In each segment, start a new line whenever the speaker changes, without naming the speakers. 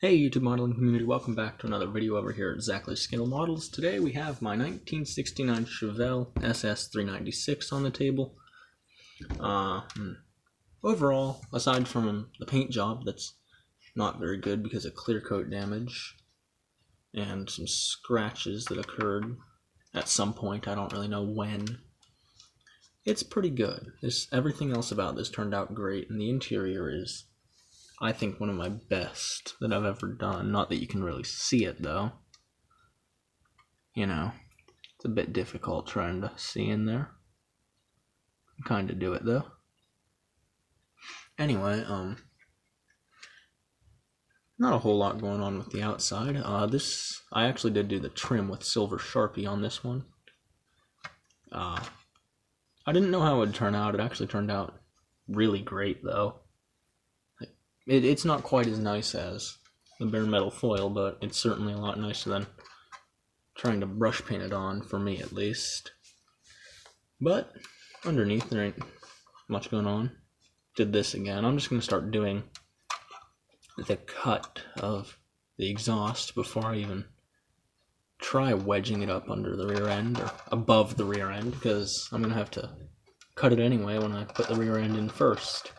Hey YouTube modeling community, welcome back to another video over here at Exactly Scale Models. Today we have my 1969 Chevelle SS 396 on the table. Overall, aside from the paint job that's not very good because of clear coat damage and some scratches that occurred at some point, I don't really know when, it's pretty good. Everything else about this turned out great, and the interior is, I think, one of my best that I've ever done. Not that you can really see it, though. You know, it's a bit difficult trying to see in there. Kind of do it, though. Anyway, not a whole lot going on with the outside. I actually did do the trim with silver Sharpie on this one. I didn't know how it would turn out. It actually turned out really great, though. It's not quite as nice as the bare metal foil, but it's certainly a lot nicer than trying to brush paint it on, for me at least. But underneath there ain't much going on. Did this again. I'm just going to start doing the cut of the exhaust before I even try wedging it up under the rear end or above the rear end, because I'm going to have to cut it anyway when I put the rear end in first.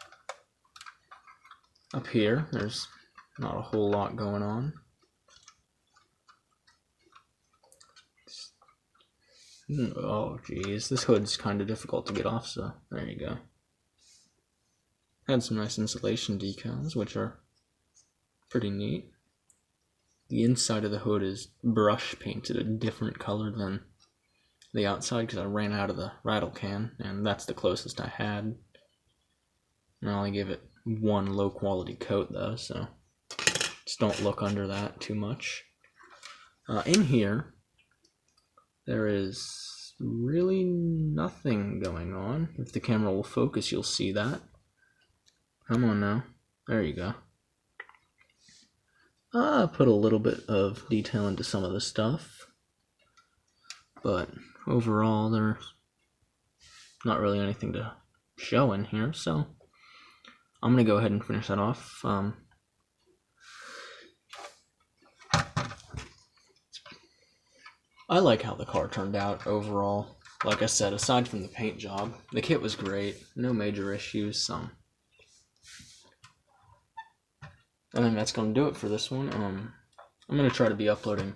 Up here, there's not a whole lot going on. Oh geez, this hood's kind of difficult to get off, so there you go. Had some nice insulation decals, which are pretty neat. The inside of the hood is brush painted a different color than the outside because I ran out of the rattle can, and that's the closest I had. And I only gave it one low quality coat though, so just don't look under that too much. In here, there is really nothing going on. If the camera will focus, you'll see that. Come on now. There you go. I put a little bit of detail into some of the stuff, but overall there's not really anything to show in here, so I'm going to go ahead and finish that off. I like how the car turned out overall. Like I said, aside from the paint job, the kit was great. No major issues. I think that's going to do it for this one. I'm going to try to be uploading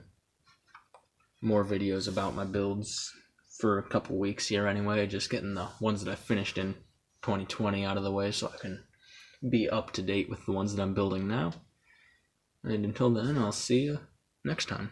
more videos about my builds for a couple weeks here anyway. Just getting the ones that I finished in 2020 out of the way so I can be up to date with the ones that I'm building now. And until then, I'll see you next time.